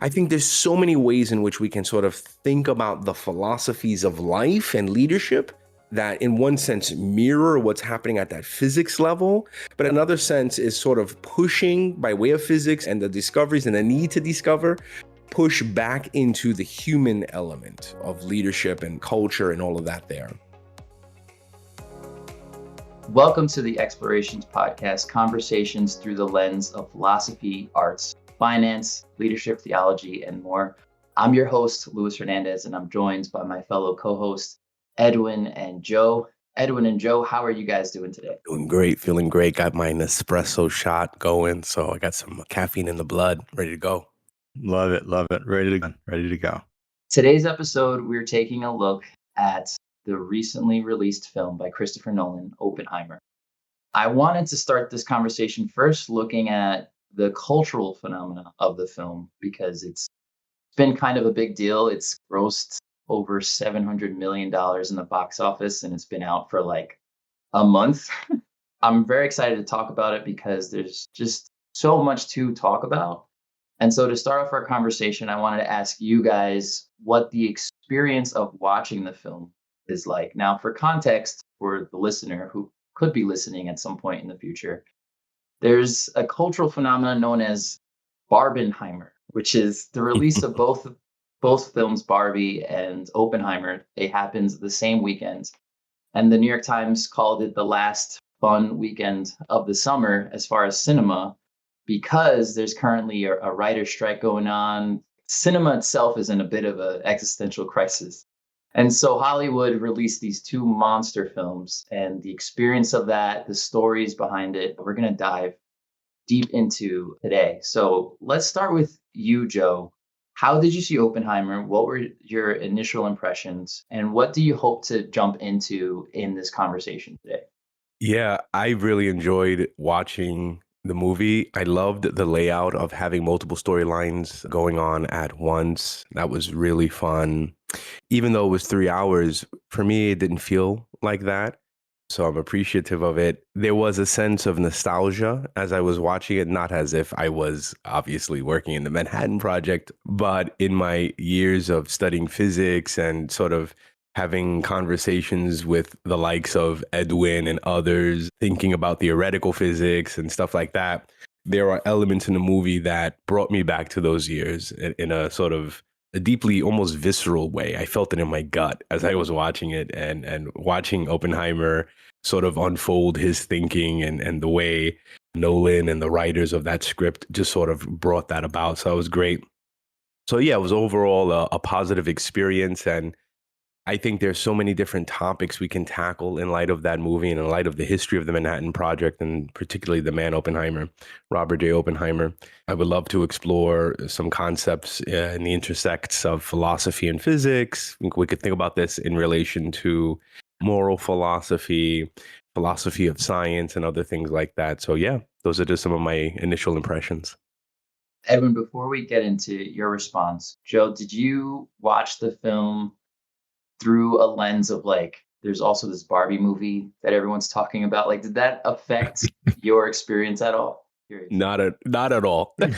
I think there's so many ways in which we can sort of think about the philosophies of life and leadership that in one sense mirror what's happening at that physics level, but another sense is sort of pushing by way of physics and the discoveries and the need to discover, push back into the human element of leadership and culture and all of that there. Welcome to the Explorations Podcast, conversations through the lens of philosophy, arts, finance, leadership, theology, and more. I'm your host, Luis Hernandez, and I'm joined by my fellow co-hosts, Edwin and Joe. Edwin and Joe, how are you guys doing today? Doing great, feeling great. Got my Nespresso shot going, so I got some caffeine in the blood, ready to go. Love it. Ready to go. Today's episode, we're taking a look at the recently released film by Christopher Nolan, Oppenheimer. I wanted to start this conversation first looking at the cultural phenomena of the film because it's been kind of a big deal. It's grossed over $700 million in the box office and it's been out for like a month. I'm very excited to talk about it because there's just so much to talk about. And so to start off our conversation, I wanted to ask you guys what the experience of watching the film is like. Now, for context, for the listener who could be listening at some point in the future, there's a cultural phenomenon known as Barbenheimer, which is the release of both films, Barbie and Oppenheimer. It happens the same weekend. And the New York Times called it the last fun weekend of the summer as far as cinema, because there's currently a writer's strike going on. Cinema itself is in a bit of an existential crisis. And so Hollywood released these two monster films, and the experience of that, the stories behind it, we're going to dive deep into today. So let's start with you, Joe. How did you see Oppenheimer? What were your initial impressions? And what do you hope to jump into in this conversation today? Yeah, I really enjoyed watching the movie. I loved the layout of having multiple storylines going on at once. That was really fun. Even though it was 3 hours, for me, it didn't feel like that. So I'm appreciative of it. There was a sense of nostalgia as I was watching it, not as if I was obviously working in the Manhattan Project, but in my years of studying physics and sort of having conversations with the likes of Edwin and others, thinking about theoretical physics and stuff like that. There are elements in the movie that brought me back to those years in a sort of a deeply, almost visceral way. I felt it in my gut as I was watching it and watching Oppenheimer sort of unfold his thinking and the way Nolan and the writers of that script just sort of brought that about. So it was great. So yeah, it was overall a positive experience. And I think there's so many different topics we can tackle in light of that movie and in light of the history of the Manhattan Project and particularly the man Oppenheimer, Robert J. Oppenheimer. I would love to explore some concepts in the intersects of philosophy and physics. I think we could think about this in relation to moral philosophy, philosophy of science, and other things like that. So yeah, those are just some of my initial impressions. Edwin, before we get into your response, Joe, did you watch the film through a lens of like, there's also this Barbie movie that everyone's talking about? Like, did that affect your experience at all? Curious. Not at all. Okay,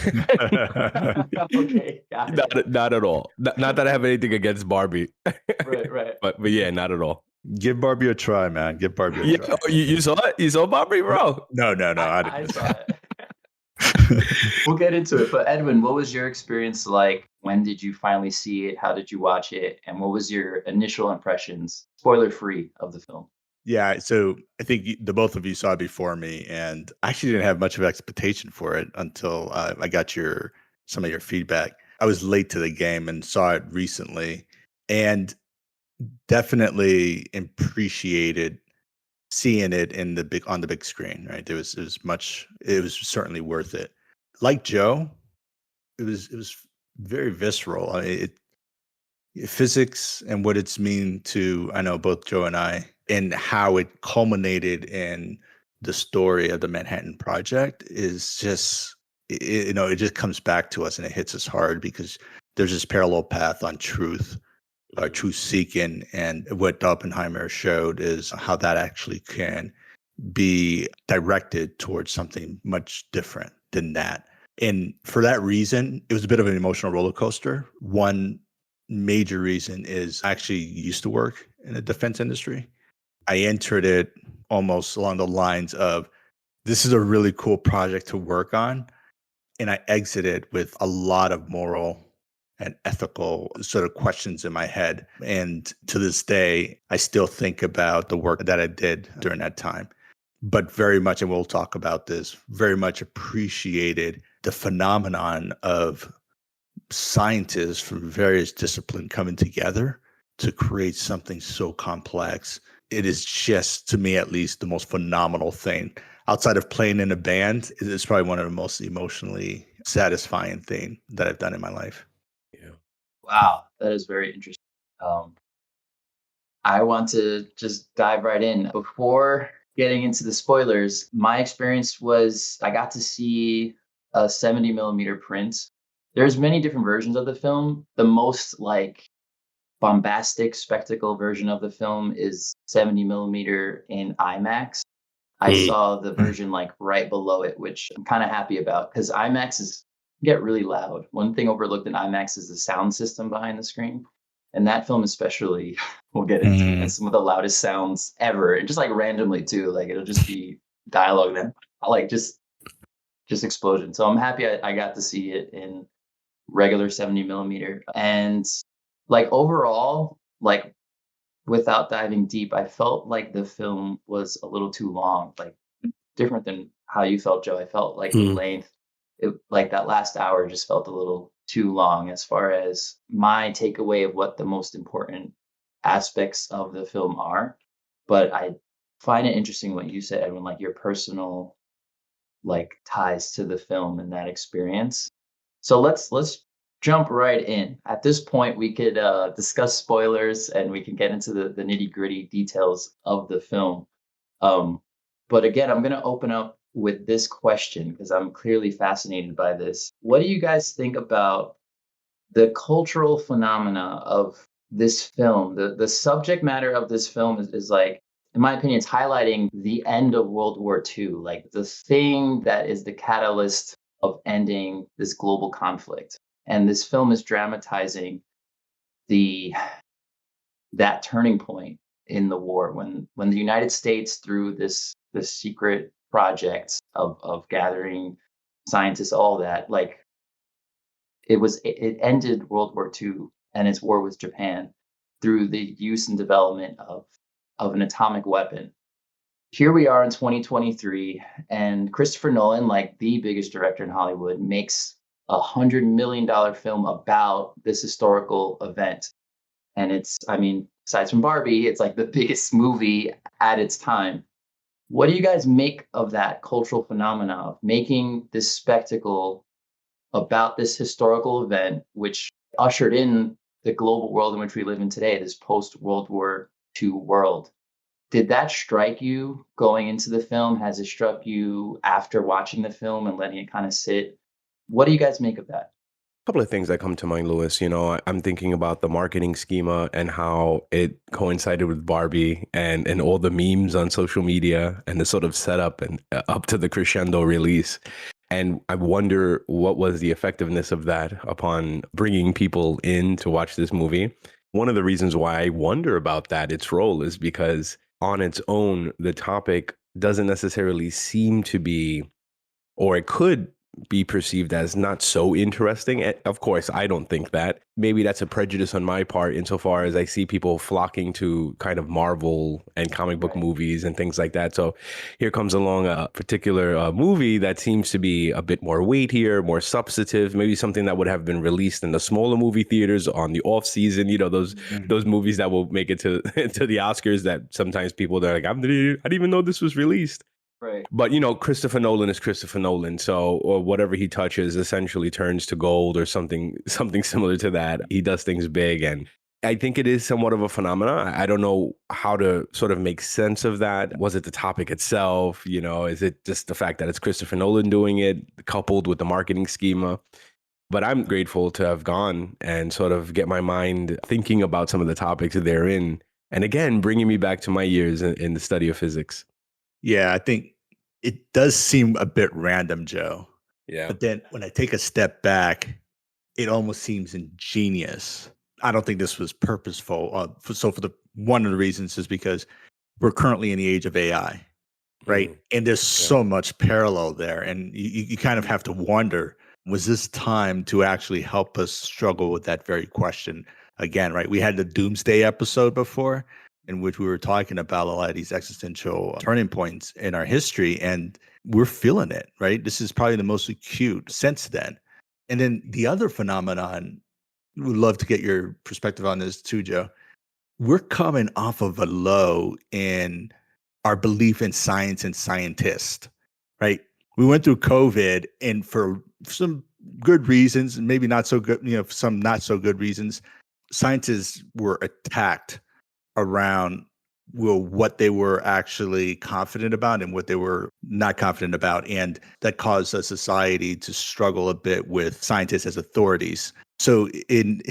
got it. Not at all. Not that I have anything against Barbie. Right. But yeah, not at all. Give Barbie a try, man. Give Barbie a try. Oh, you saw it? You saw Barbie, bro? No. I saw it. We'll get into it. But Edwin, what was your experience like? When did you finally see it? How did you watch it? And what was your initial impressions, spoiler free, of the film? Yeah, so I think the both of you saw it before me, and I actually didn't have much of expectation for it until I got some of your feedback. I was late to the game and saw it recently, and definitely appreciated seeing it on the big screen. Right, it was certainly worth it. Like Joe, it was very visceral. I mean, physics and what it's mean to, I know both Joe and I, and how it culminated in the story of the Manhattan Project is just, it just comes back to us and it hits us hard because there's this parallel path on truth seeking. And what Oppenheimer showed is how that actually can be directed towards something much different than that. And for that reason, it was a bit of an emotional roller coaster. One major reason is I actually used to work in the defense industry. I entered it almost along the lines of this is a really cool project to work on. And I exited with a lot of moral and ethical sort of questions in my head. And to this day, I still think about the work that I did during that time. But very much, and we'll talk about this, very much appreciated the phenomenon of scientists from various disciplines coming together to create something so complex. It is just, to me at least, the most phenomenal thing. Outside of playing in a band, it's probably one of the most emotionally satisfying thing that I've done in my life. Yeah. Wow, that is very interesting. Um, I want to just dive right in. Before getting into the spoilers, my experience was I got to see a 70 millimeter print. There's many different versions of the film. The most like bombastic spectacle version of the film is 70 millimeter in IMAX. I saw the version like right below it, which I'm kind of happy about because IMAX is get really loud. One thing overlooked in IMAX is the sound system behind the screen. And that film especially, we'll get into, has some of the loudest sounds ever. And just like randomly too, like it'll just be dialogue then like just explosion. So I'm happy I got to see it in regular 70 millimeter. And like overall, like without diving deep, I felt like the film was a little too long, like different than how you felt, Joe. I felt like the length, like that last hour just felt a little too long as far as my takeaway of what the most important aspects of the film are. But I find it interesting what you said, Edwin, like your personal like ties to the film and that experience. So let's jump right in. At this point, we could discuss spoilers and we can get into the nitty gritty details of the film. But again, I'm going to open up with this question because I'm clearly fascinated by this. What do you guys think about the cultural phenomena of this film? The subject matter of this film is like, in my opinion, it's highlighting the end of World War II, like the thing that is the catalyst of ending this global conflict. And this film is dramatizing the that turning point in the war when the United States, through this secret project of gathering scientists, all that, like it ended World War II and its war with Japan through the use and development of an atomic weapon. Here we are in 2023, and Christopher Nolan, like the biggest director in Hollywood, makes $100 million film about this historical event. And it's, I mean, aside from Barbie, it's like the biggest movie at its time. What do you guys make of that cultural phenomena of making this spectacle about this historical event, which ushered in the global world in which we live in today, this post-World War II world? Did that strike you going into the film? Has it struck you after watching the film and letting it kind of sit? What do you guys make of that? Couple of things that come to mind, Lewis. I'm thinking about the marketing schema and how it coincided with Barbie and all the memes on social media and the sort of setup and up to the crescendo release. And I wonder what was the effectiveness of that upon bringing people in to watch this movie. One of the reasons why I wonder about that, its role, is because on its own, the topic doesn't necessarily seem to be, or it could be perceived as not so interesting. Of course, I don't think that. Maybe that's a prejudice on my part insofar as I see people flocking to kind of Marvel and comic book movies and things like that. So here comes along a particular movie that seems to be a bit more weightier, more substantive, maybe something that would have been released in the smaller movie theaters on the off season, those movies that will make it to to the Oscars that sometimes people, they're like, I didn't even know this was released. Right. But, Christopher Nolan is Christopher Nolan. So, or whatever he touches essentially turns to gold or something similar to that. He does things big. And I think it is somewhat of a phenomena. I don't know how to sort of make sense of that. Was it the topic itself? Is it just the fact that it's Christopher Nolan doing it coupled with the marketing schema? But I'm grateful to have gone and sort of get my mind thinking about some of the topics therein. And again, bringing me back to my years in the study of physics. Yeah, I think it does seem a bit random, Joe. Yeah. But then when I take a step back, it almost seems ingenious. I don't think this was purposeful. For the one of the reasons is because we're currently in the age of AI, right? Mm, And there's yeah. so much parallel there. And you kind of have to wonder, was this time to actually help us struggle with that very question again, right? We had the Doomsday episode before, in which we were talking about a lot of these existential turning points in our history, and we're feeling it, right? This is probably the most acute since then. And then the other phenomenon, would love to get your perspective on this too, Joe. We're coming off of a low in our belief in science and scientists, right? We went through COVID, and for some good reasons, and maybe not so good, some not so good reasons, scientists were attacked around, well, what they were actually confident about and what they were not confident about. And that caused a society to struggle a bit with scientists as authorities. So in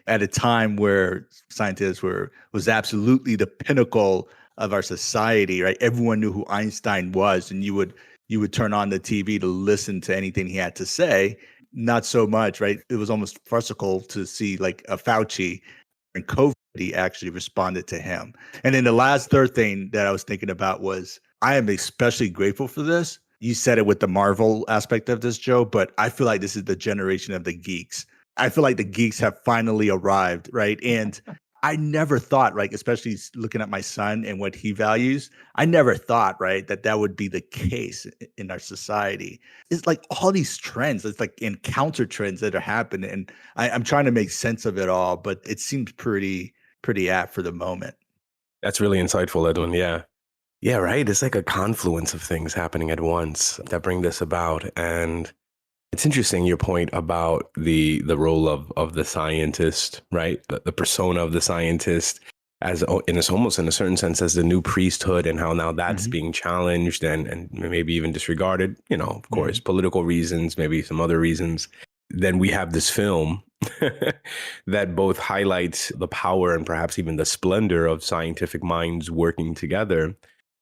at a time where scientists was absolutely the pinnacle of our society, right? Everyone knew who Einstein was, and you would turn on the TV to listen to anything he had to say. Not so much, right? It was almost farcical to see like a Fauci and COVID, he actually responded to him. And then the last third thing that I was thinking about was, I am especially grateful for this. You said it with the Marvel aspect of this, Joe, but I feel like this is the generation of the geeks. I feel like the geeks have finally arrived, right? And I never thought, right, especially looking at my son and what he values, I never thought, right, that would be the case in our society. It's like all these trends, it's like encounter trends that are happening. And I'm trying to make sense of it all, but it seems pretty apt for the moment. That's really insightful, Edwin. Yeah. Yeah, right. It's like a confluence of things happening at once that bring this about. And it's interesting your point about the role of the scientist, right? The persona of the scientist as in it's almost in a certain sense as the new priesthood, and how now that's Hmm. being challenged and maybe even disregarded, of Hmm. course, political reasons, maybe some other reasons. Then we have this film that both highlights the power and perhaps even the splendor of scientific minds working together,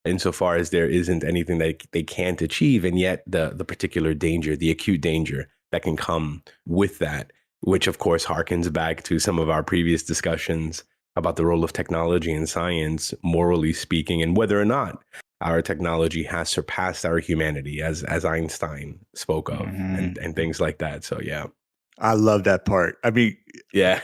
insofar as there isn't anything that they can't achieve, and yet the particular danger, the acute danger that can come with that, which of course harkens back to some of our previous discussions about the role of technology and science, morally speaking, and whether or not our technology has surpassed our humanity, as Einstein spoke of, Hmm. and things like that. So yeah, I love that part. I mean, yeah.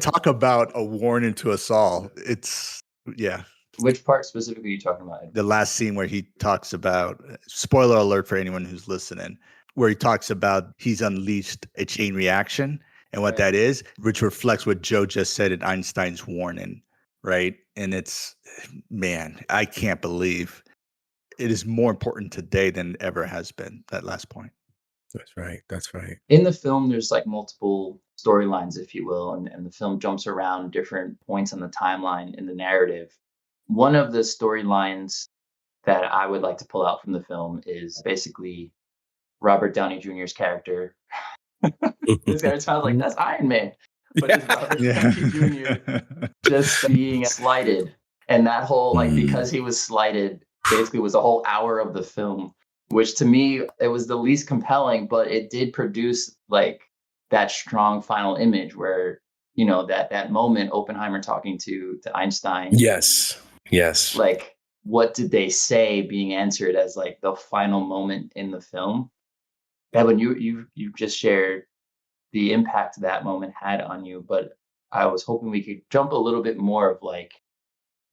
talk about a warning to us all. It's, yeah. Which part specifically are you talking about? The last scene where he talks about, spoiler alert for anyone who's listening, where he talks about he's unleashed a chain reaction and what Right. that is, which reflects what Joe just said in Einstein's warning, right? And it's, man, I can't believe it is more important today than it ever has been, that last point. That's right. That's right. In the film, there's like multiple storylines, if you will, and the film jumps around different points on the timeline in the narrative. One of the storylines that I would like to pull out from the film is basically Robert Downey Jr.'s character. This guy sounds like that's Iron Man, but it's Robert Yeah. Downey Jr. just being slighted, and that whole like Mm. because he was slighted basically was a whole hour of the film, which to me it was the least compelling, but it did produce like that strong final image where that moment Oppenheimer talking to Einstein, Yes. Yes. like what did they say being answered as like the final moment in the film. Evan, you just shared the impact that moment had on you, but I was hoping we could jump a little bit more of like,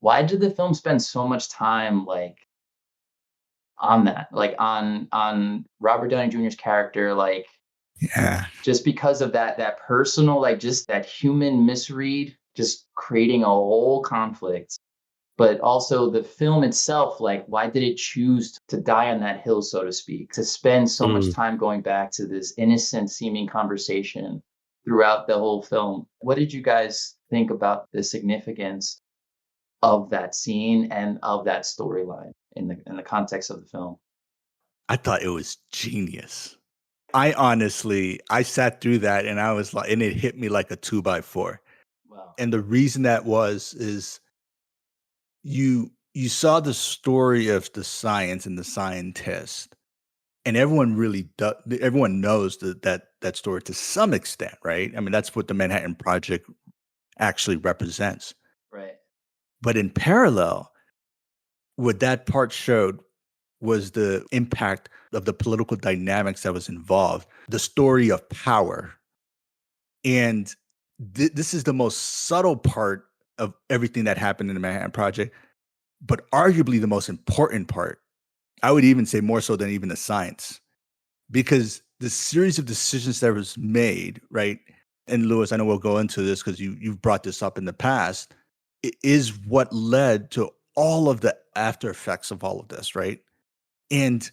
why did the film spend so much time like on that, like on Robert Downey Jr.'s character, like Yeah. just because of that personal, like just that human misread, just creating a whole conflict. But also the film itself, like why did it choose to die on that hill, so to speak, to spend so much Mm. time going back to this innocent seeming conversation throughout the whole film? What did you guys think about the significance of that scene and of that storyline in the context of the film? I thought it was genius. I sat through that and I was like, and it hit me like a 2 by 4. Wow. And the reason that is you saw the story of the science and the scientist, And everyone really does. Everyone knows that story to some extent, right? I mean, that's what the Manhattan Project actually represents. Right. But in parallel, what that part showed was the impact of the political dynamics that was involved, the story of power. And this is the most subtle part of everything that happened in the Manhattan Project, but arguably the most important part. I would even say more so than even the science, because the series of decisions that was made, right? And Lewis, I know we'll go into this because you've brought this up in the past, is what led to all of the after effects of all of this, right? And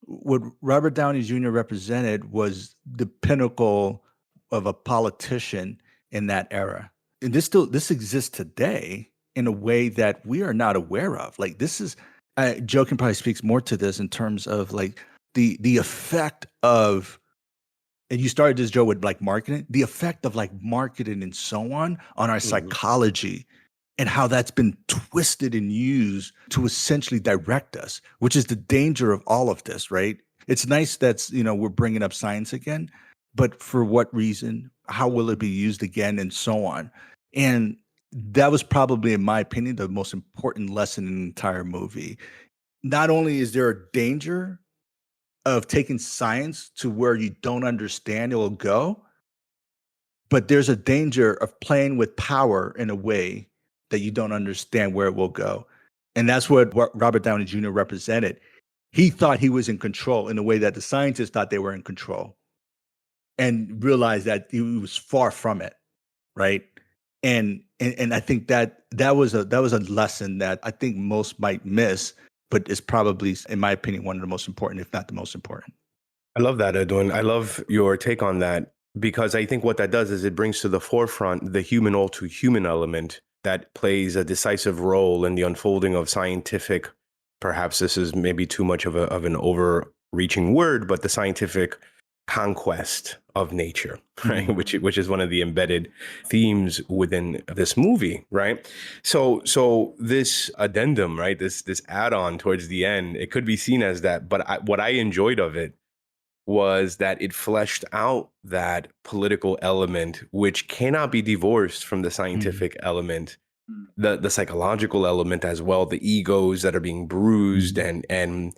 what Robert Downey Jr. represented was the pinnacle of a politician in that era. And this exists today in a way that we are not aware of. Like this is Joe can probably speaks more to this in terms of like the effect of, and you started this, Joe, with like marketing, the effect of like marketing and so on our Mhm. psychology and how that's been twisted and used to essentially direct us, which is the danger of all of this, right? It's nice that's, we're bringing up science again, but for what reason? How will it be used again? And so on. And that was probably, in my opinion, the most important lesson in the entire movie. Not only is there a danger of taking science to where you don't understand it will go, but there's a danger of playing with power in a way that you don't understand where it will go. And that's what Robert Downey Jr. represented. He thought he was in control in a way that the scientists thought they were in control, and realized that he was far from it, right? And I think that was a lesson that I think most might miss, but is probably, in my opinion, one of the most important, if not the most important. I love that, Edwin. I love your take on that because I think what that does is it brings to the forefront the human all too human element that plays a decisive role in the unfolding of scientific. Perhaps this is maybe too much of an overreaching word, but the scientific conquest of nature, right? Mhm. Which is one of the embedded themes within this movie, right? So this addendum, right? This add-on towards the end, it could be seen as that, but what I enjoyed of it was that it fleshed out that political element, which cannot be divorced from the Mhm. scientific element, Mm. the psychological element as well, the egos that are being bruised, Mhm. and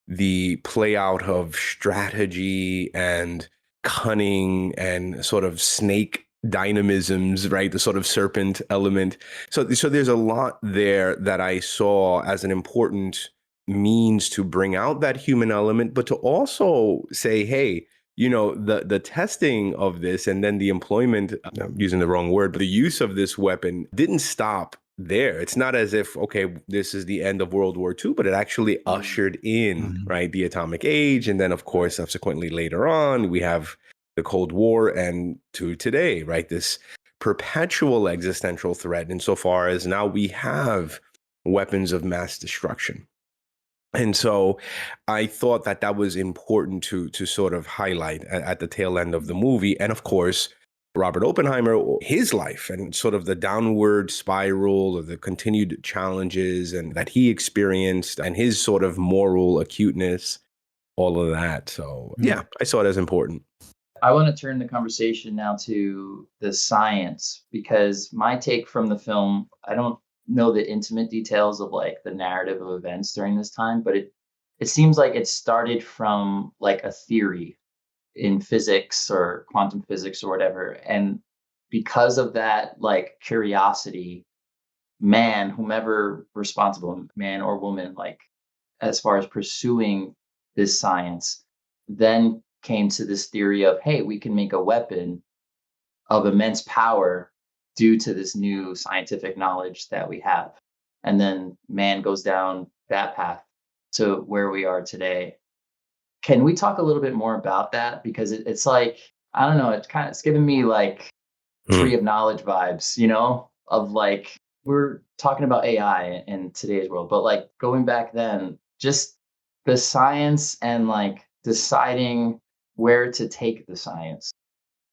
the play out of strategy and cunning and sort of snake dynamisms, right? The sort of serpent element. So there's a lot there that I saw as an important means to bring out that human element, but to also say, hey, the testing of this and then the employment, I'm using the wrong word, but the use of this weapon didn't stop there. It's not as if, okay, this is the end of World War II, but it actually Mm. ushered in, Mhm. right, the atomic age. And then, of course, subsequently later on, we have the Cold War and to today, right, this perpetual existential threat insofar as now we have weapons of mass destruction. And so I thought that that was important to sort of highlight at the tail end of the movie. And of course, Robert Oppenheimer, his life and sort of the downward spiral of the continued challenges and that he experienced and his sort of moral acuteness, all of that. So Mhm. yeah, I saw it as important. I want to turn the conversation now to the science because my take from the film, I don't know the intimate details of like the narrative of events during this time, but it seems like it started from like a theory in physics or quantum physics or whatever. And because of that like curiosity, man, whomever responsible, man or woman, like as far as pursuing this science, then came to this theory of, hey, we can make a weapon of immense power due to this new scientific knowledge that we have. And then man goes down that path to where we are today. Can we talk a little bit more about that? Because it's like, I don't know, it's giving me like tree Mm. of knowledge vibes, of like we're talking about AI in today's world, but like going back then, just the science and like deciding where to take the science.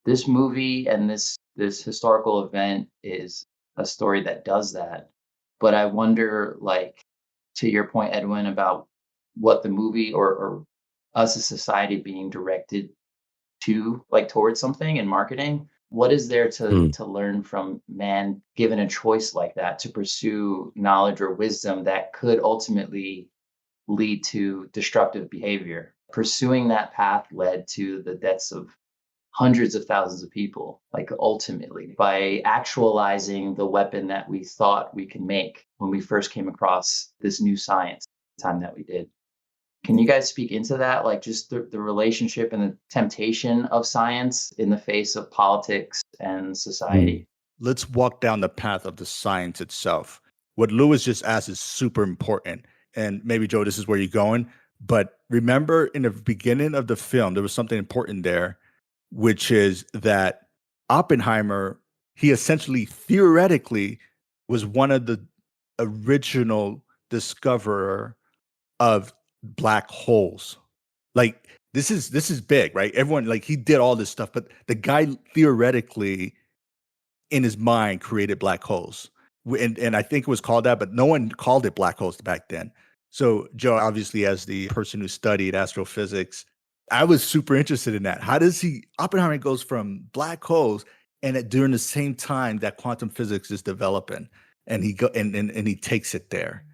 This movie and this historical event is a story that does that. But I wonder, like, to your point, Edwin, about what the movie or us as society being directed to like towards something in marketing, what is there Mm, to learn from man given a choice like that to pursue knowledge or wisdom that could ultimately lead to destructive behavior? Pursuing that path led to the deaths of hundreds of thousands of people, like ultimately, by actualizing the weapon that we thought we could make when we first came across this new science, the time that we did. Can you guys speak into that? Like just the relationship and the temptation of science in the face of politics and mm. society? Let's walk down the path of the science itself. What Lewis just asked is super important. And maybe, Joe, this is where you're going. But remember, in the beginning of the film, there was something important there, which is that Oppenheimer, he essentially theoretically was one of the original discoverer of black holes. Like this is big, right? Everyone, like, he did all this stuff, but the guy theoretically in his mind created black holes. And I think it was called that, but no one called it black holes back then. So Joe, obviously, as the person who studied astrophysics, I was super interested in that. How does Oppenheimer goes from black holes during the same time that quantum physics is developing, and he takes it there.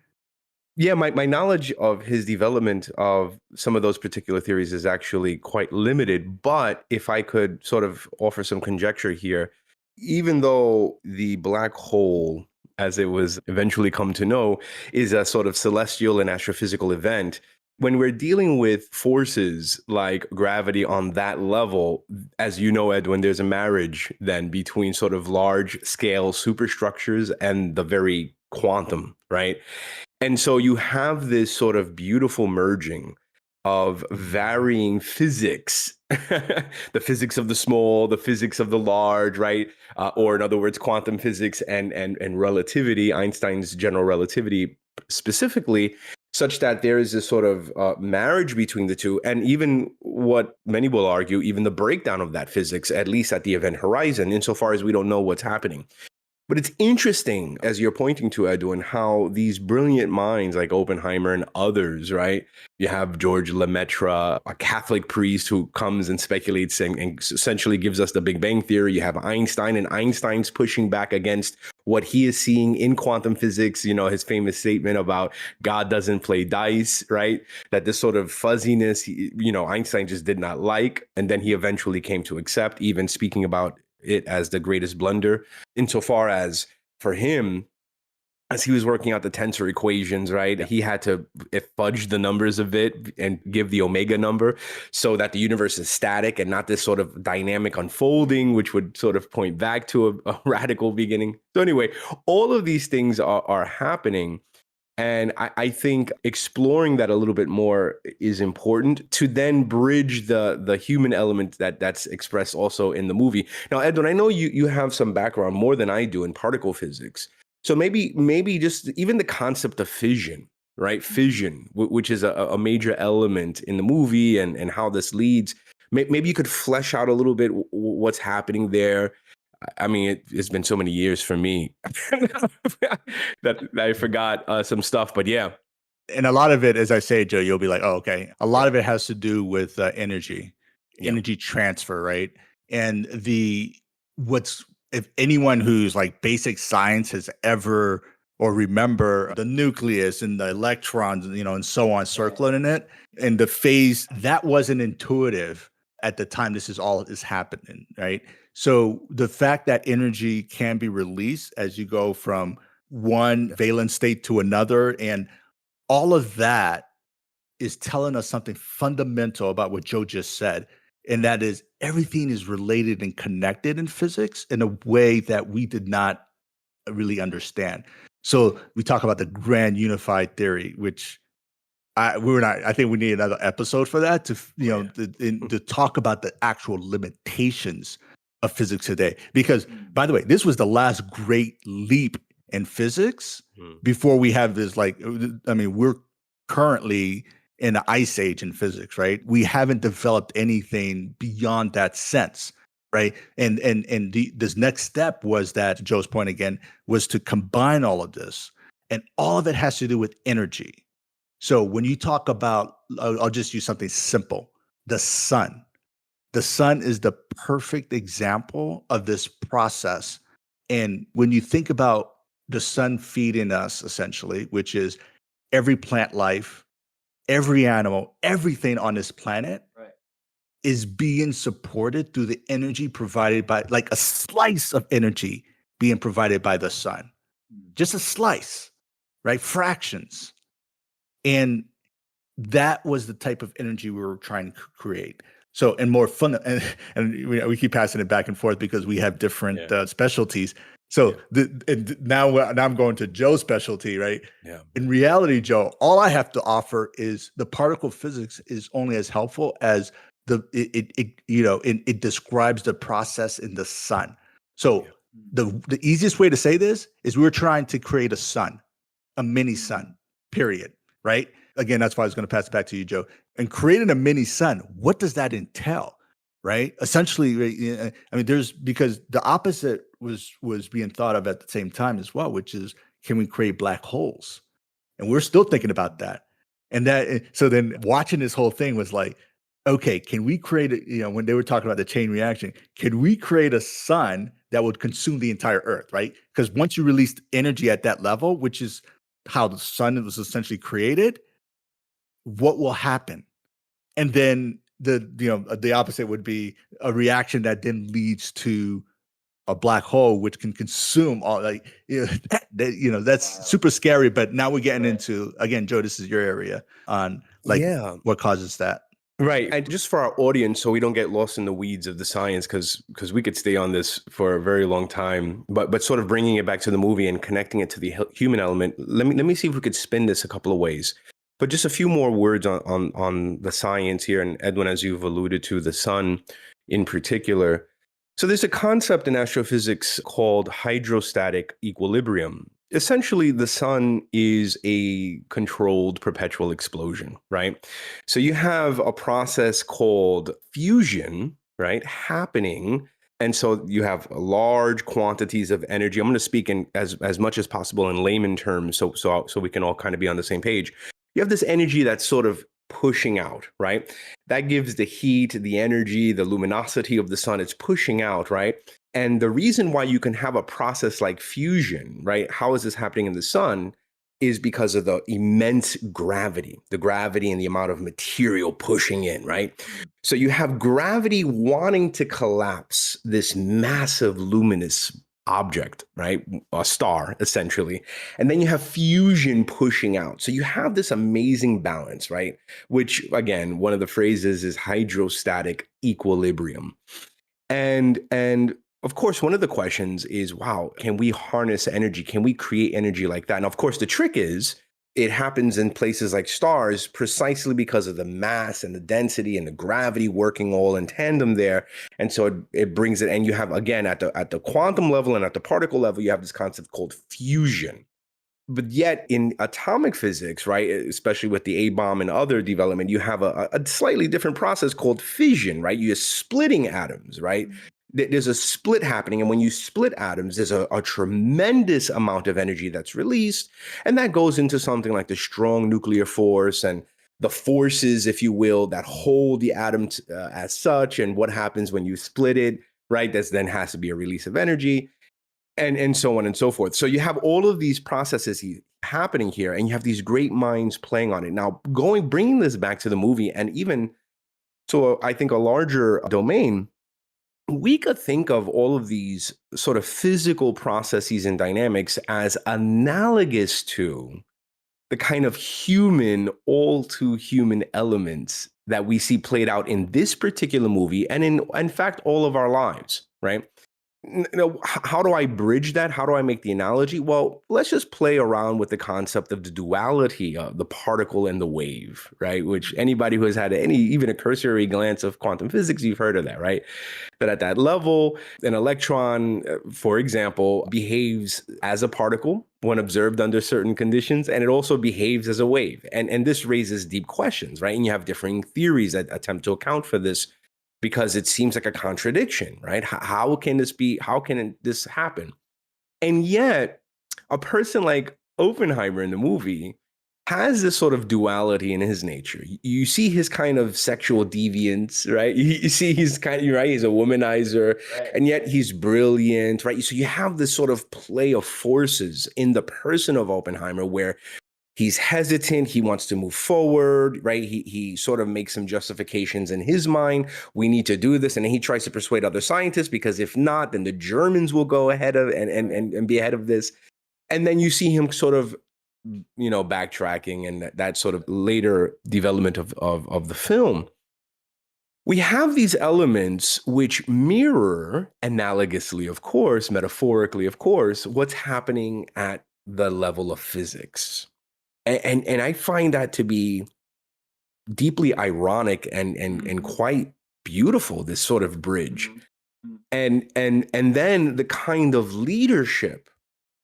Yeah, my knowledge of his development of some of those particular theories is actually quite limited. But if I could sort of offer some conjecture here, even though the black hole, as it was eventually come to know, is a sort of celestial and astrophysical event, when we're dealing with forces like gravity on that level, as you know, Ed, when there's a marriage then between sort of large scale superstructures and the very quantum, right? And so you have this sort of beautiful merging of varying physics, the physics of the small, the physics of the large, right? Or in other words, quantum physics and relativity, Einstein's general relativity specifically, such that there is this sort of marriage between the two, and even what many will argue, even the breakdown of that physics, at least at the event horizon, insofar as we don't know what's happening. But it's interesting, as you're pointing to, Edwin, how these brilliant minds like Oppenheimer and others, right? You have George Lemaitre, a Catholic priest who comes and speculates and essentially gives us the Big Bang Theory. You have Einstein, and Einstein's pushing back against what he is seeing in quantum physics, you know, his famous statement about God doesn't play dice, right? That this sort of fuzziness, Einstein just did not like. And then he eventually came to accept, even speaking about it as the greatest blunder, insofar as for him, as he was working out the tensor equations, right, he had to fudge the numbers a bit and give the omega number so that the universe is static and not this sort of dynamic unfolding, which would sort of point back to a radical beginning. So anyway, all of these things are happening. And I think exploring that a little bit more is important to then bridge the human element that's expressed also in the movie. Now, Edwin, I know you have some background more than I do in particle physics. So maybe just even the concept of fission, right? Fission, which is a major element in the movie and how this leads. Maybe you could flesh out a little bit what's happening there. I mean, it's been so many years for me that I forgot some stuff. But yeah, And a lot of it, as I say, Joe, you'll be like, oh, okay. A lot of it has to do with yeah, energy transfer, right? And if anyone who's like basic science has ever or remember the nucleus and the electrons, and so on circling in it, and the phase that wasn't intuitive at the time this is happening, right? So the fact that energy can be released as you go from one valence state to another, and all of that is telling us something fundamental about what Joe just said. And that is everything is related and connected in physics in a way that we did not really understand. So we talk about the grand unified theory, which I think we need another episode for that to talk about the actual limitations of physics today. Because, by the way, this was the last great leap in physics before we have this, we're currently in the ice age in physics, right? We haven't developed anything beyond that sense, right? And this next step was that, Joe's point again, was to combine all of this. And all of it has to do with energy. So when you talk about, I'll just use something simple, the sun. The sun is the perfect example of this process. And when you think about the sun feeding us, essentially, which is every plant life, every animal, everything on this planet Right. is being supported through the energy provided by, like a slice of energy being provided by the sun. Just a slice, right? Fractions. And that was the type of energy we were trying to create. So, and more fun, and we keep passing it back and forth because we have different specialties. So now I'm going to Joe's specialty, right? Yeah. In reality, Joe, all I have to offer is the particle physics is only as helpful as it describes the process in the sun. So the easiest way to say this is we were trying to create a mini sun, period, right? Again, that's why I was going to pass it back to you, Joe. And creating a mini sun, what does that entail, right? Essentially, because the opposite was being thought of at the same time as well, which is, can we create black holes? And we're still thinking about that. And so then watching this whole thing was like, okay, can we create when they were talking about the chain reaction, can we create a sun that would consume the entire earth, right? Because once you release energy at that level, which is how the sun was essentially created, what will happen? And then the opposite would be a reaction that then leads to a black hole, which can consume all, that's super scary. But now we're getting into, again, Joe, this is your area on what causes that. Right. And just for our audience, so we don't get lost in the weeds of the science, because we could stay on this for a very long time, but sort of bringing it back to the movie and connecting it to the human element. Let me see if we could spin this a couple of ways. But just a few more words on the science here. And Edwin, as you've alluded to, the sun in particular. So there's a concept in astrophysics called hydrostatic equilibrium. Essentially, the sun is a controlled perpetual explosion, right? So you have a process called fusion, right, happening. And so you have large quantities of energy. I'm going to speak in as much as possible in layman terms, so we can all kind of be on the same page. You have this energy that's sort of pushing out, right? That gives the heat, the energy, the luminosity of the sun. It's pushing out, right? And the reason why you can have a process like fusion, right? How is this happening in the sun? Is because of the immense gravity and the amount of material pushing in, right? So you have gravity wanting to collapse this massive luminous object, right? A star, essentially. And then you have fusion pushing out. So you have this amazing balance, right? Which, again, one of the phrases is hydrostatic equilibrium. And of course, one of the questions is, wow, can we harness energy? Can we create energy like that? And of course, the trick is it happens in places like stars precisely because of the mass and the density and the gravity working all in tandem there. And so it brings it, and you have, again, at the quantum level and at the particle level, you have this concept called fusion. But yet in atomic physics, right, especially with the A-bomb and other development, you have a slightly different process called fission, right? You're splitting atoms, right? There's a split happening. And when you split atoms, there's a tremendous amount of energy that's released. And that goes into something like the strong nuclear force and the forces, if you will, that hold the atom as such. And what happens when you split it, right? That then has to be a release of energy. And so on and so forth. So you have all of these processes happening here, and you have these great minds playing on it. Now, bringing this back to the movie, and even to, I think, a larger domain, we could think of all of these sort of physical processes and dynamics as analogous to the kind of human, all too human elements that we see played out in this particular movie, and in fact, all of our lives, right? How do I bridge that? How do I make the analogy? Well, let's just play around with the concept of the duality of the particle and the wave, right? Which anybody who has had even a cursory glance of quantum physics, you've heard of that, right? That at that level, an electron, for example, behaves as a particle when observed under certain conditions, and it also behaves as a wave. And this raises deep questions, right? And you have differing theories that attempt to account for this, because it seems like a contradiction, right? How can this happen? And yet, a person like Oppenheimer in the movie has this sort of duality in his nature. You see his kind of sexual deviance, right? You see he's kind of, right? He's a womanizer, Right. and yet he's brilliant, right? So you have this sort of play of forces in the person of Oppenheimer where he's hesitant. He wants to move forward, right? He sort of makes some justifications in his mind. We need to do this. And then he tries to persuade other scientists because if not, then the Germans will go ahead of and be ahead of this. And then you see him sort of, backtracking and that sort of later development of the film. We have these elements which mirror, analogously, of course, metaphorically, of course, what's happening at the level of physics. And I find that to be deeply ironic and quite beautiful, this sort of bridge. And then the kind of leadership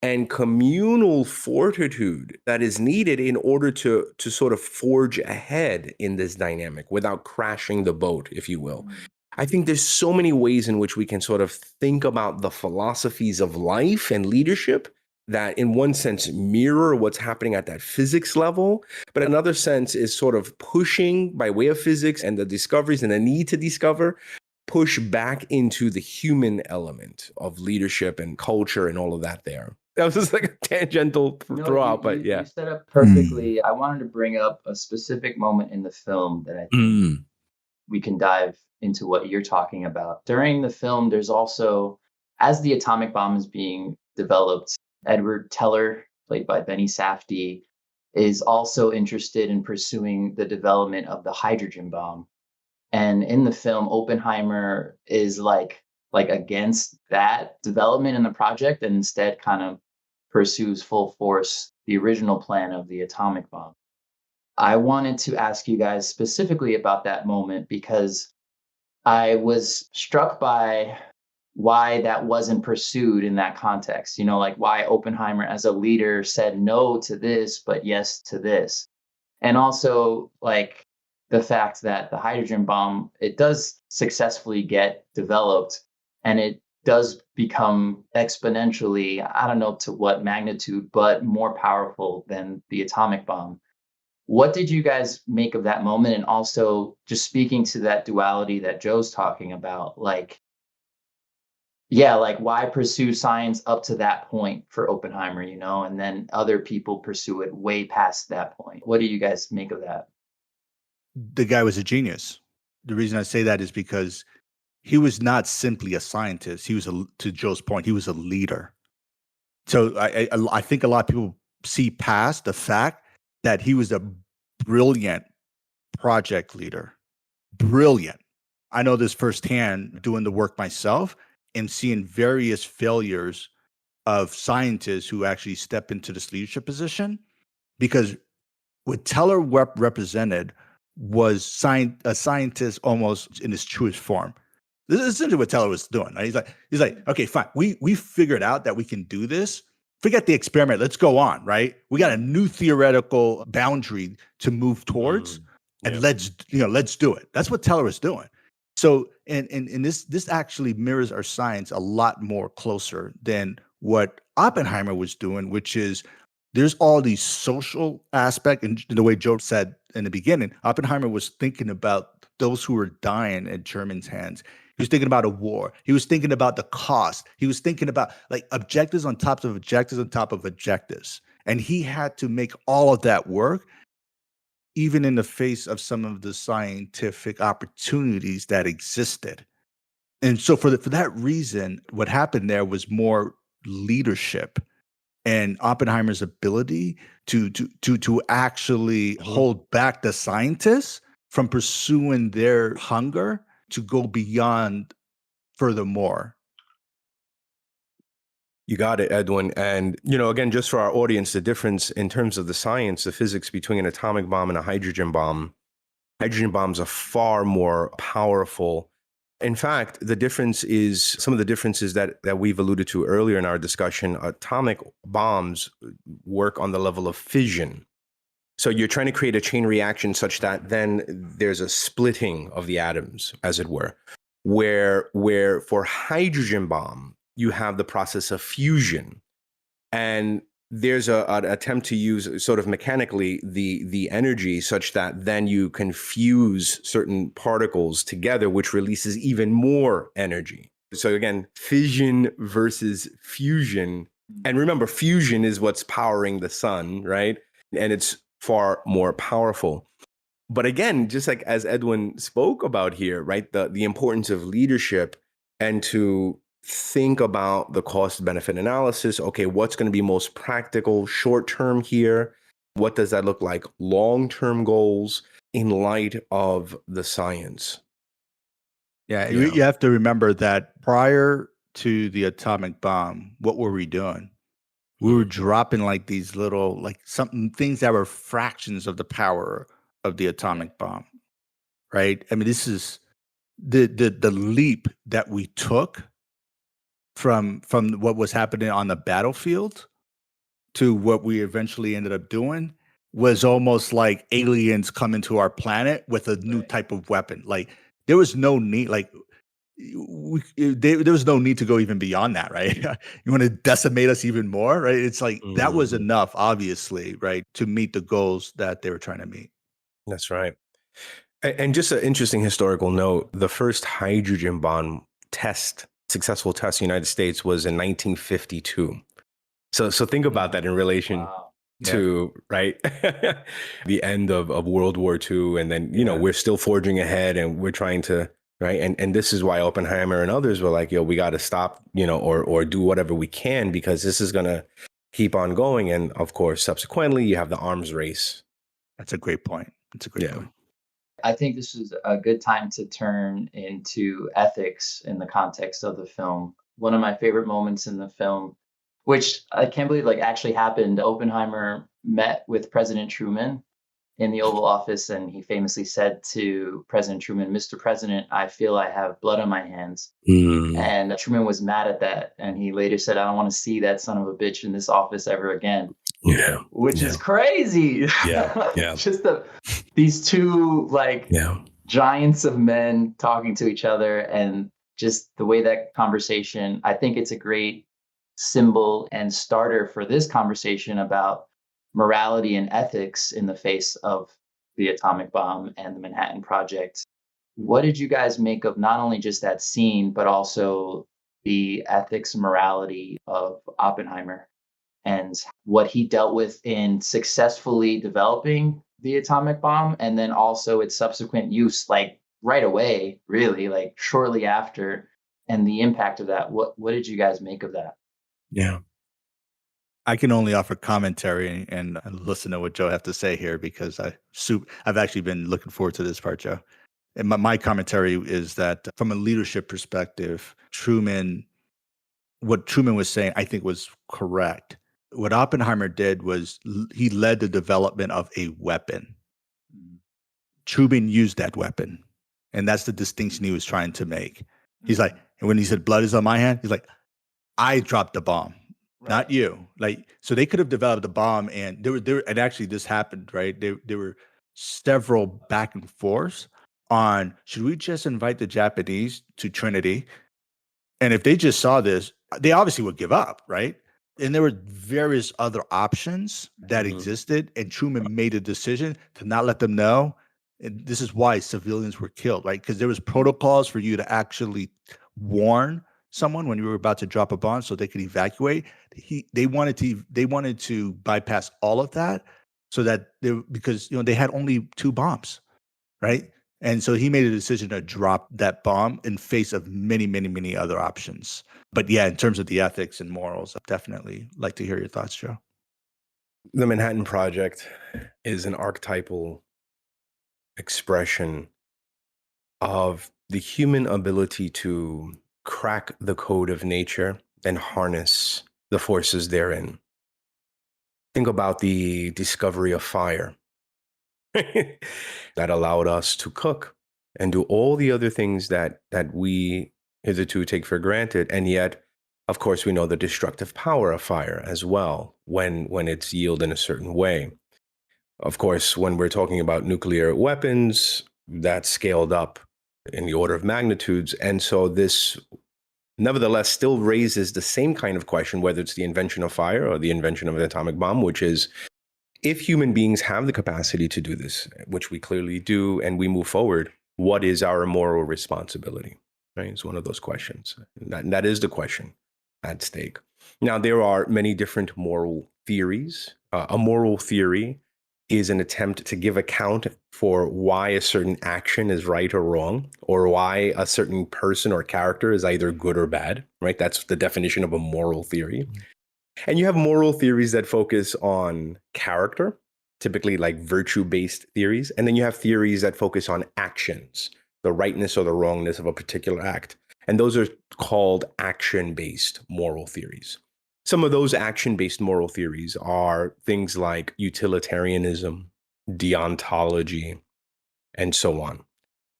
and communal fortitude that is needed in order to sort of forge ahead in this dynamic without crashing the boat, if you will. I think there's so many ways in which we can sort of think about the philosophies of life and leadership that in one sense mirror what's happening at that physics level, but another sense is sort of pushing by way of physics and the discoveries and the need to discover, push back into the human element of leadership and culture and all of that there. That was just like a tangential throw-out, but yeah. You set up perfectly. I wanted to bring up a specific moment in the film that I think we can dive into what you're talking about. During the film, there's also, as the atomic bomb is being developed, Edward Teller, played by Benny Safdie, is also interested in pursuing the development of the hydrogen bomb. And in the film, Oppenheimer is like against that development in the project and instead kind of pursues full force the original plan of the atomic bomb. I wanted to ask you guys specifically about that moment because I was struck by why that wasn't pursued in that context. Like why Oppenheimer as a leader said no to this, but yes to this. And also like the fact that the hydrogen bomb, it does successfully get developed and it does become exponentially, I don't know to what magnitude, but more powerful than the atomic bomb. What did you guys make of that moment? And also just speaking to that duality that Joe's talking about, like why pursue science up to that point for Oppenheimer, and then other people pursue it way past that point. What do you guys make of that? The guy was a genius. The reason I say that is because he was not simply a scientist. He was, to Joe's point, he was a leader. So I think a lot of people see past the fact that he was a brilliant project leader. Brilliant. I know this firsthand doing the work myself and seeing various failures of scientists who actually step into this leadership position, because what Teller represented was a scientist almost in his truest form. This is essentially what Teller was doing. Right? He's like, okay, fine. We figured out that we can do this. Forget the experiment. Let's go on, right? We got a new theoretical boundary to move towards, and let's do it. That's what Teller was doing. So, and this actually mirrors our science a lot more closer than what Oppenheimer was doing, which is there's all these social aspect, and the way Joe said in the beginning, Oppenheimer was thinking about those who were dying at Germans' hands. He was thinking about a war. He was thinking about the cost. He was thinking about like objectives on top of objectives on top of objectives. And he had to make all of that work, even in the face of some of the scientific opportunities that existed. And so for that reason, what happened there was more leadership and Oppenheimer's ability to actually hold back the scientists from pursuing their hunger to go beyond furthermore. You got it, Edwin. And, again, just for our audience, the difference in terms of the science, the physics between an atomic bomb and a hydrogen bombs are far more powerful. In fact, some of the differences that we've alluded to earlier in our discussion. Atomic bombs work on the level of fission. So you're trying to create a chain reaction such that then there's a splitting of the atoms, as it were, where for hydrogen bomb, you have the process of fusion. And there's an attempt to use sort of mechanically the energy such that then you can fuse certain particles together, which releases even more energy. So again, fission versus fusion. And remember, fusion is what's powering the sun, right? And it's far more powerful. But again, just like as Edwin spoke about here, right, the importance of leadership and to think about the cost benefit analysis. Okay, what's going to be most practical short term here? What does that look like? Long term goals in light of the science. Yeah, you have to remember that prior to the atomic bomb, what were we doing? We were dropping like these little, like something things that were fractions of the power of the atomic bomb, right? I mean, this is the leap that we took from what was happening on the battlefield to what we eventually ended up doing was almost like aliens coming to our planet with a new type of weapon. Like there was no need, like there was no need to go even beyond that, right? You want to decimate us even more, right? It's like that was enough, obviously, right, to meet the goals that they were trying to meet. That's right. And just an interesting historical note, the first hydrogen bomb successful test in the United States was in 1952. So think about that in relation to, right, the end of World War II. And then, we're still forging ahead and we're trying to, right. And this is why Oppenheimer and others were like, we got to stop, or do whatever we can, because this is going to keep on going. And of course, subsequently, you have the arms race. That's a great point. That's a great point. I think this is a good time to turn into ethics in the context of the film. One of my favorite moments in the film, which I can't believe actually happened. Oppenheimer met with President Truman in the Oval Office, and he famously said to President Truman, "Mr. President, I feel I have blood on my hands." And Truman was mad at that, and he later said, "I don't want to see that son of a bitch in this office ever again." Yeah, which is crazy. Yeah. Just these two giants of men talking to each other, and just the way that conversation, I think it's a great symbol and starter for this conversation about morality and ethics in the face of the atomic bomb and the Manhattan Project. What did you guys make of not only just that scene, but also the ethics and morality of Oppenheimer and what he dealt with in successfully developing the atomic bomb, and then also its subsequent use, right away, really, shortly after, and the impact of that? What did you guys make of that? Yeah. I can only offer commentary and listen to what Joe have to say here, because I've actually been looking forward to this part, Joe. And my commentary is that from a leadership perspective, what Truman was saying, I think was correct. What Oppenheimer did was he led the development of a weapon. Truman used that weapon. And that's the distinction he was trying to make. He's like, and when he said blood is on my hand, he's like, I dropped the bomb, not you. So they could have developed a bomb, and and actually this happened, right? There were several back and forths on, should we just invite the Japanese to Trinity? And if they just saw this, they obviously would give up, right? And there were various other options that existed, and Truman made a decision to not let them know. And this is why civilians were killed, right? Because there was protocols for you to actually warn someone when you were about to drop a bomb so they could evacuate. They wanted to bypass all of that, so that because they had only 2 bombs, right? And so he made a decision to drop that bomb in face of many, many, many other options. But yeah, in terms of the ethics and morals, I'd definitely like to hear your thoughts, Joe. The Manhattan Project is an archetypal expression of the human ability to crack the code of nature and harness the forces therein. Think about the discovery of fire that allowed us to cook and do all the other things that we hitherto take for granted. And yet, of course, we know the destructive power of fire as well when it's yielded in a certain way. Of course, when we're talking about nuclear weapons, that's scaled up in the order of magnitudes. And so this nevertheless still raises the same kind of question, whether it's the invention of fire or the invention of an atomic bomb, which is, if human beings have the capacity to do this, which we clearly do, and we move forward, what is our moral responsibility? Right? It's one of those questions. That is the question at stake. Now, there are many different moral theories. A moral theory is an attempt to give account for why a certain action is right or wrong, or why a certain person or character is either good or bad, right? That's the definition of a moral theory. And you have moral theories that focus on character, typically like virtue-based theories. And then you have theories that focus on actions, the rightness or the wrongness of a particular act. And those are called action-based moral theories. Some of those action-based moral theories are things like utilitarianism, deontology, and so on.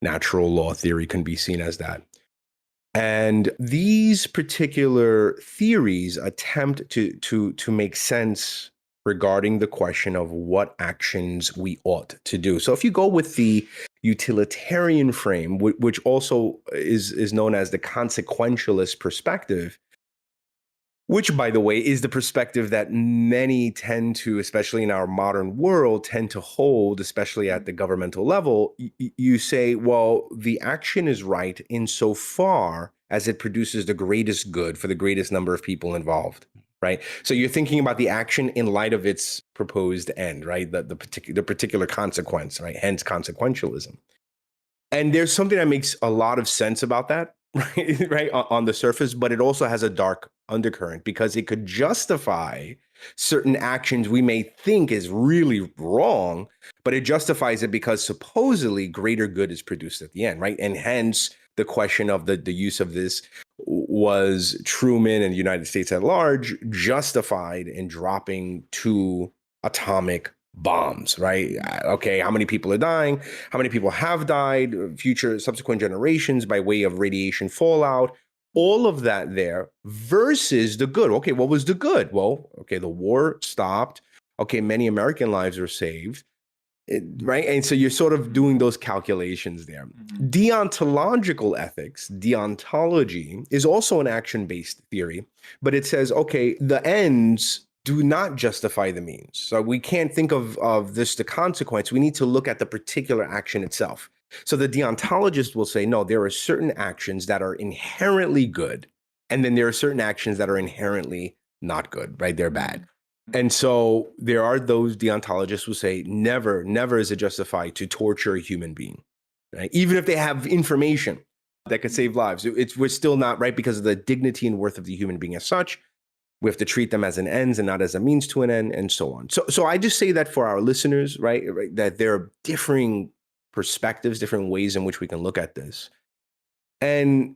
Natural law theory can be seen as that. And these particular theories attempt to make sense regarding the question of what actions we ought to do. So if you go with the utilitarian frame, which also is known as the consequentialist perspective, which, by the way, is the perspective that many tend to, especially in our modern world, tend to hold, especially at the governmental level. You say, well, the action is right insofar as it produces the greatest good for the greatest number of people involved, right? So you're thinking about the action in light of its proposed end, right? The particular consequence, right? Hence consequentialism. And there's something that makes a lot of sense about that, right, on the surface, but it also has a dark undercurrent because it could justify certain actions we may think is really wrong, but it justifies it because supposedly greater good is produced at the end, right? And hence the question of the use of this, was Truman and the United States at large justified in dropping 2 atomic bombs, right? Okay, how many people are dying? How many people have died? Future subsequent generations by way of radiation fallout, all of that there versus the good. Okay, what was the good? Well, okay, the war stopped. Okay, many American lives were saved, right? And so you're sort of doing those calculations there. Deontological ethics, deontology, is also an action-based theory, but it says, okay, the ends do not justify the means. So we can't think of this the consequence. We need to look at the particular action itself. So the deontologist will say, no, there are certain actions that are inherently good, and then there are certain actions that are inherently not good, right? They're bad. And so there are those deontologists who say, never is it justified to torture a human being, right? Even if they have information that could save lives. We're still not, right? Because of the dignity and worth of the human being as such. We have to treat them as an ends and not as a means to an end, and so on. So I just say that for our listeners, right, that there are differing perspectives, different ways in which we can look at this. And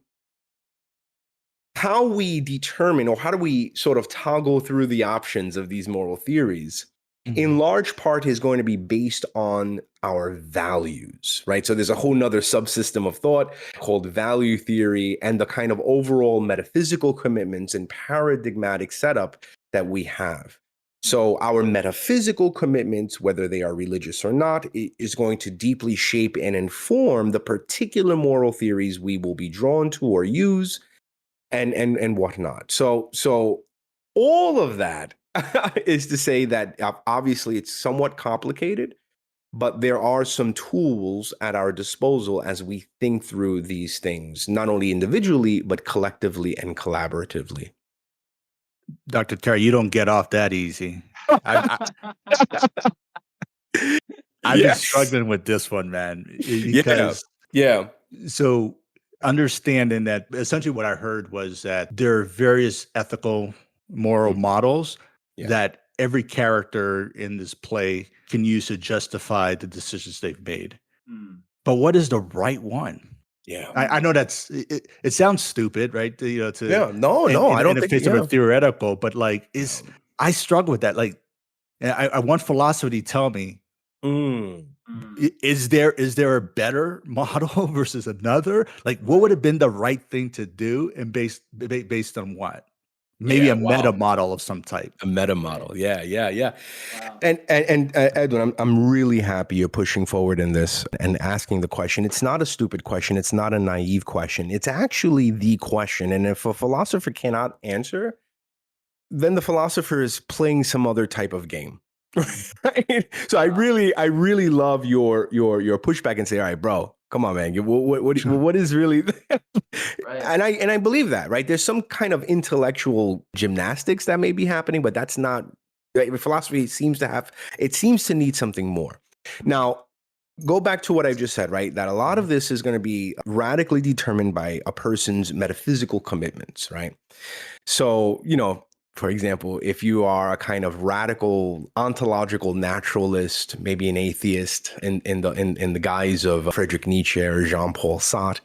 how we determine, or how do we sort of toggle through the options of these moral theories, in large part is going to be based on our values, right? So there's a whole nother subsystem of thought called value theory and the kind of overall metaphysical commitments and paradigmatic setup that we have. So our metaphysical commitments, whether they are religious or not, is going to deeply shape and inform the particular moral theories we will be drawn to or use and whatnot. So all of that is to say that obviously it's somewhat complicated, but there are some tools at our disposal as we think through these things, not only individually, but collectively and collaboratively. Dr. Terry, you don't get off that easy. I've been struggling with this one, man, because yeah. So understanding that essentially what I heard was that there are various ethical, moral models that every character in this play can use to justify the decisions they've made. But what is the right one? Yeah, I know it sounds stupid, right? I don't think it's a theoretical, but like I struggle with that. Like, I want philosophy to tell me, is there a better model versus another? Like, what would have been the right thing to do, and based on what? Maybe Yeah, a meta wow. model of some type. A meta Right. model. Yeah, yeah, yeah. Wow. And Edwin, I'm really happy you're pushing forward in this and asking the question. It's not a stupid question. It's not a naive question. It's actually the question. And if a philosopher cannot answer, then the philosopher is playing some other type of game. Right? So I really love your pushback and say, all right, bro, come on, man. What is really, Right. and I believe that, right? There's some kind of intellectual gymnastics that may be happening, but that's not, right? Philosophy seems to have, it seems to need something more. Now, go back to what I just said, right? That a lot of this is going to be radically determined by a person's metaphysical commitments, right? So, for example, if you are a kind of radical ontological naturalist, maybe an atheist in the guise of Friedrich Nietzsche or Jean-Paul Sartre,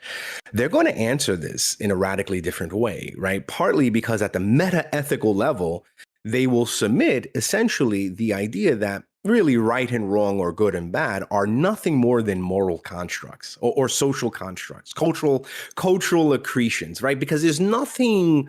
they're going to answer this in a radically different way, right? Partly because at the meta-ethical level, they will submit essentially the idea that really right and wrong or good and bad are nothing more than moral constructs or social constructs, cultural accretions, right? Because there's nothing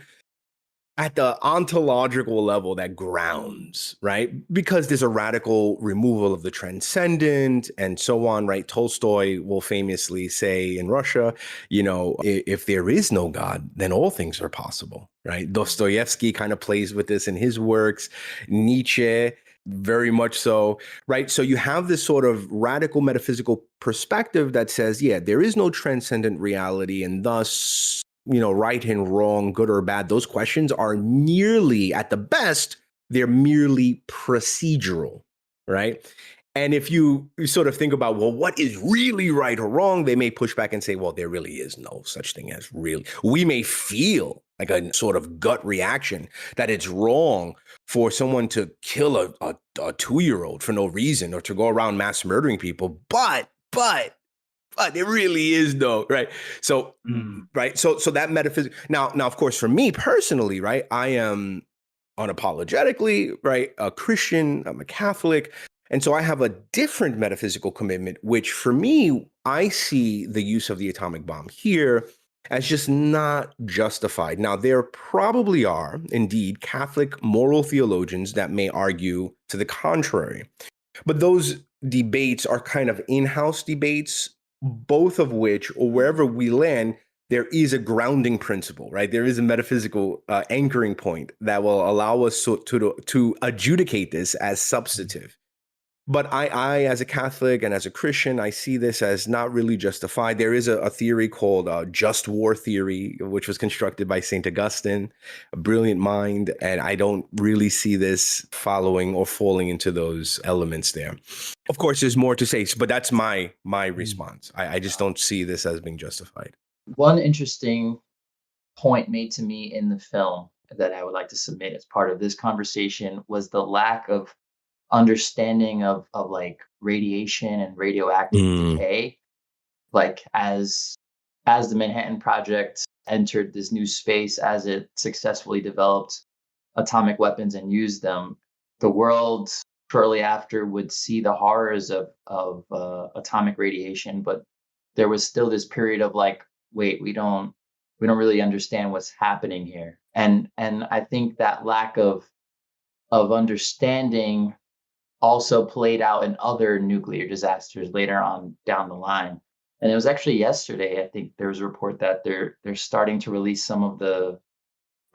at the ontological level that grounds, right? Because there's a radical removal of the transcendent and so on, right? Tolstoy will famously say in Russia, if there is no God, then all things are possible, right? Dostoevsky kind of plays with this in his works, Nietzsche, very much so, right? So you have this sort of radical metaphysical perspective that says, yeah, there is no transcendent reality, and thus right and wrong, good or bad, those questions are merely, at the best, they're merely procedural, right? And if you sort of think about, well, what is really right or wrong, they may push back and say, well, there really is no such thing as really. We may feel like a sort of gut reaction that it's wrong for someone to kill a 2-year-old for no reason or to go around mass murdering people, but there really is no, right? So, right. So that metaphysics. Now, of course, for me personally, right, I am unapologetically, right, a Christian, I'm a Catholic. And so I have a different metaphysical commitment, which for me, I see the use of the atomic bomb here as just not justified. Now, there probably are indeed Catholic moral theologians that may argue to the contrary. But those debates are kind of in-house debates, both of which, or wherever we land, there is a grounding principle, right? There is a metaphysical anchoring point that will allow us to adjudicate this as substantive. But I, as a Catholic and as a Christian, I see this as not really justified. There is a theory called just war theory, which was constructed by St. Augustine, a brilliant mind. And I don't really see this following or falling into those elements there. Of course, there's more to say, but that's my response. I just don't see this as being justified. One interesting point made to me in the film that I would like to submit as part of this conversation was the lack of understanding of like radiation and radioactive decay. Like as the Manhattan Project entered this new space, as it successfully developed atomic weapons and used them, the world shortly after would see the horrors of atomic radiation. But there was still this period of like, wait, we don't really understand what's happening here, and I think that lack of understanding also played out in other nuclear disasters later on down the line. And it was actually yesterday, I think there was a report that they're starting to release some of the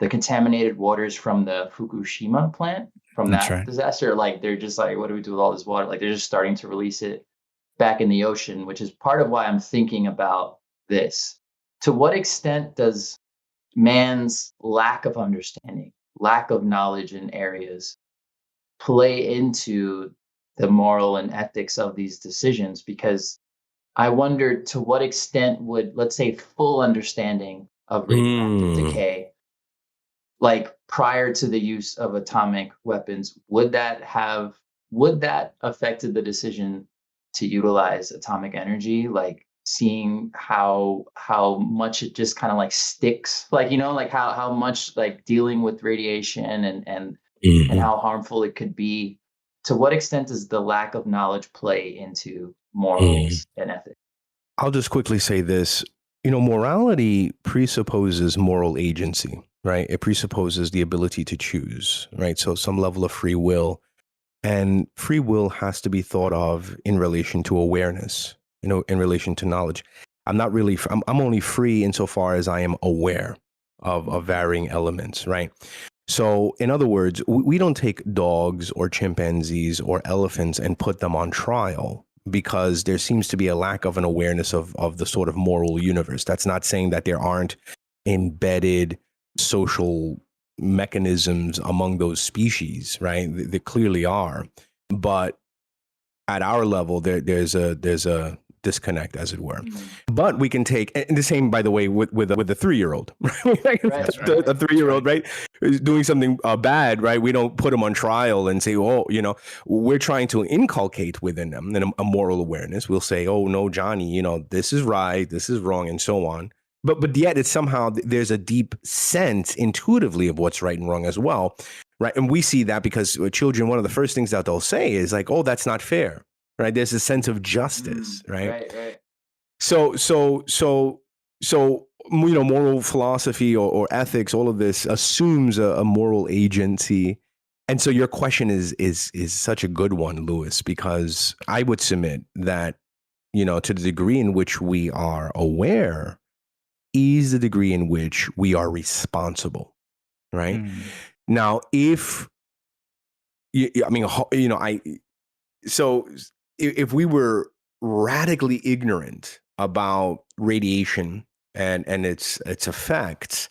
contaminated waters from the Fukushima plant from That's that right. disaster. Like they're just like, what do we do with all this water? Like they're just starting to release it back in the ocean, which is part of why I'm thinking about this. To what extent does man's lack of understanding, lack of knowledge in areas play into the moral and ethics of these decisions? Because I wonder to what extent would, let's say, full understanding of radioactive Mm. decay, like prior to the use of atomic weapons, would that affected the decision to utilize atomic energy? Like seeing how much it just kind of like sticks, like like how much like dealing with radiation and Mhm. how harmful it could be. To what extent does the lack of knowledge play into morals and ethics? I'll just quickly say this. Morality presupposes moral agency, right? It presupposes the ability to choose, right? So some level of free will. And free will has to be thought of in relation to awareness, in relation to knowledge. I'm only free insofar as I am aware of varying elements, right? So in other words, we don't take dogs or chimpanzees or elephants and put them on trial because there seems to be a lack of an awareness of the sort of moral universe. That's not saying that there aren't embedded social mechanisms among those species, right? There clearly are, but at our level, there's a disconnect, as it were. But we can take, and the same, by the way, with a 3-year-old, right? A 3-year-old, right, is doing something bad, right? We don't put them on trial and say, oh, we're trying to inculcate within them a moral awareness. We'll say, oh no, Johnny, this is right, this is wrong, and so on. But yet it's somehow there's a deep sense intuitively of what's right and wrong as well, right? And we see that because with children, one of the first things that they'll say is like, oh, that's not fair, right? There's a sense of justice, right? Right. So moral philosophy or ethics, all of this assumes a moral agency. And so your question is such a good one, Lewis, because I would submit that, to the degree in which we are aware is the degree in which we are responsible, right? Now, if we were radically ignorant about radiation and its effects,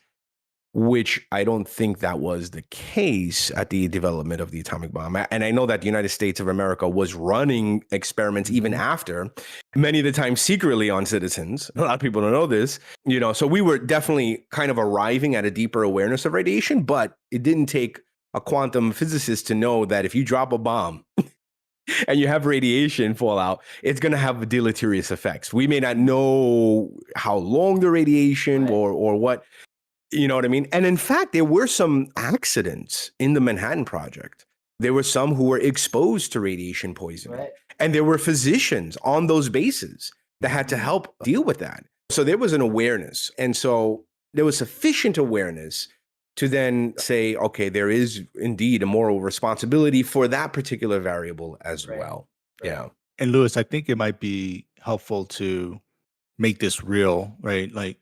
which I don't think that was the case at the development of the atomic bomb. And I know that the United States of America was running experiments even after, many of the time secretly on citizens. A lot of people don't know this, so we were definitely kind of arriving at a deeper awareness of radiation, but it didn't take a quantum physicist to know that if you drop a bomb and you have radiation fallout, it's going to have deleterious effects. We may not know how long the radiation or what. You know what I mean? And in fact, there were some accidents in the Manhattan Project. There were some who were exposed to radiation poisoning. Right. And there were physicians on those bases that had to help deal with that. So there was an awareness. And so there was sufficient awareness to then say, okay, there is indeed a moral responsibility for that particular variable as well. Right. Yeah. And Lewis, I think it might be helpful to make this real, right? Like,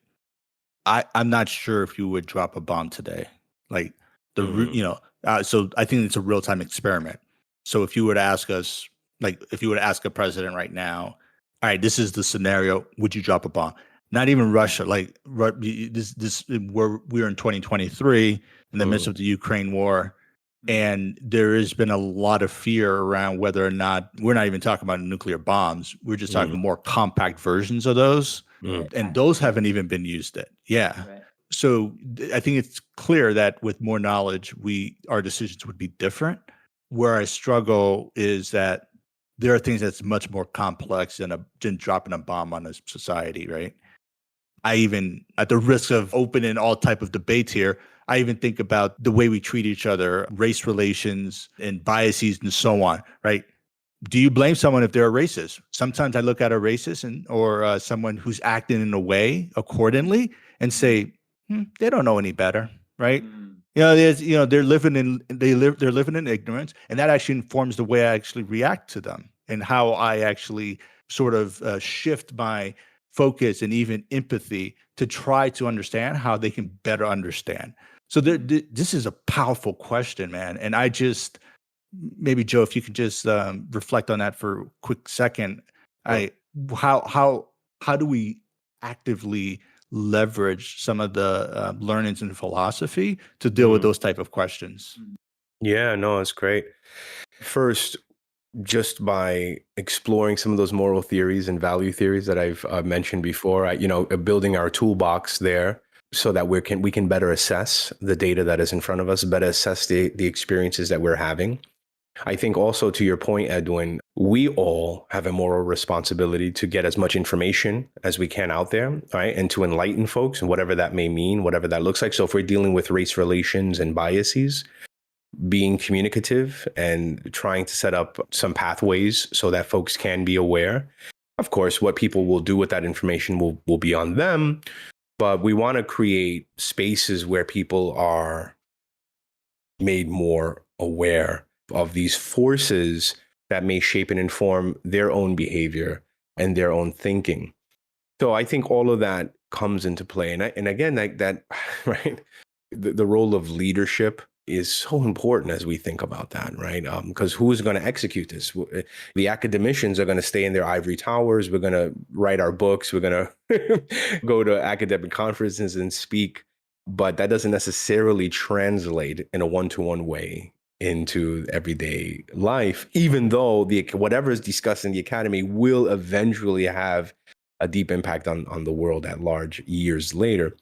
I'm not sure if you would drop a bomb today. Like so I think it's a real-time experiment. So if you were to ask us, like if you were to ask a president right now, all right, this is the scenario, would you drop a bomb? Not even Russia, like we're in 2023 in the midst of the Ukraine war. And there has been a lot of fear around whether or not, we're not even talking about nuclear bombs. We're just talking more compact versions of those. And those haven't even been used yet. Yeah. Right. So I think it's clear that with more knowledge, our decisions would be different. Where I struggle is that there are things that's much more complex than dropping a bomb on a society, right? I even, at the risk of opening all type of debates here, I even think about the way we treat each other, race relations and biases and so on, right? Do you blame someone if they're a racist? Sometimes I look at a racist or someone who's acting in a way accordingly and say, they don't know any better, right? They're living in ignorance, and that actually informs the way I actually react to them and how I actually sort of shift my focus and even empathy to try to understand how they can better understand. So this is a powerful question, man. And I just, maybe Joe, if you could just reflect on that for a quick second. How do we actively leverage some of the learnings in philosophy to deal with those type of questions? Yeah, no, it's great. First, just by exploring some of those moral theories and value theories that I've mentioned before, building our toolbox there so that we can better assess the data that is in front of us, better assess the experiences that we're having. I think also, to your point, Edwin, we all have a moral responsibility to get as much information as we can out there, right? And to enlighten folks, and whatever that may mean, whatever that looks like. So if we're dealing with race relations and biases, being communicative and trying to set up some pathways so that folks can be aware. Of course, what people will do with that information will be on them. but we want to create spaces where people are made more aware of these forces that may shape and inform their own behavior and their own thinking. So I think all of that comes into play. And again, that right, the role of leadership is so important as we think about that, right? Because who is going to execute this? The academicians are going to stay in their ivory towers. We're going to write our books. We're going to go to academic conferences and speak, but that doesn't necessarily translate in a one-to-one way into everyday life, even though whatever is discussed in the academy will eventually have a deep impact on the world at large years later.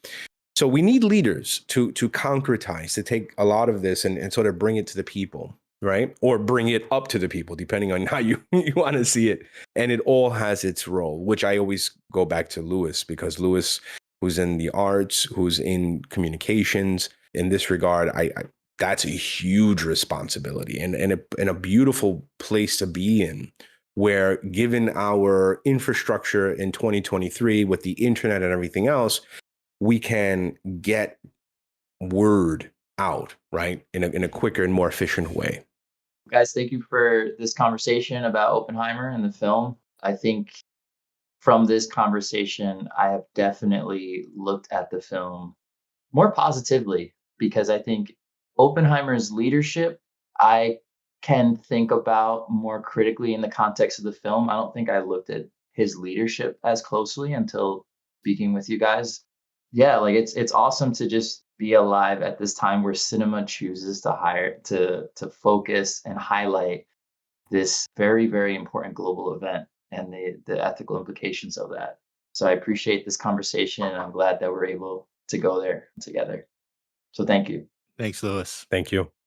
So we need leaders to concretize, to take a lot of this and sort of bring it to the people, right? Or bring it up to the people, depending on how you want to see it. And it all has its role, which I always go back to Lewis, because Lewis, who's in the arts, who's in communications, in this regard, I that's a huge responsibility and a beautiful place to be in, where given our infrastructure in 2023 with the internet and everything else, we can get word out, right, in a quicker and more efficient way. Guys, thank you for this conversation about Oppenheimer and the film. I think from this conversation, I have definitely looked at the film more positively because I think Oppenheimer's leadership, I can think about more critically in the context of the film. I don't think I looked at his leadership as closely until speaking with you guys. Yeah, like it's awesome to just be alive at this time where cinema chooses to hire to focus and highlight this very, very important global event and the ethical implications of that. So I appreciate this conversation and I'm glad that we're able to go there together. So thank you. Thanks, Lewis. Thank you.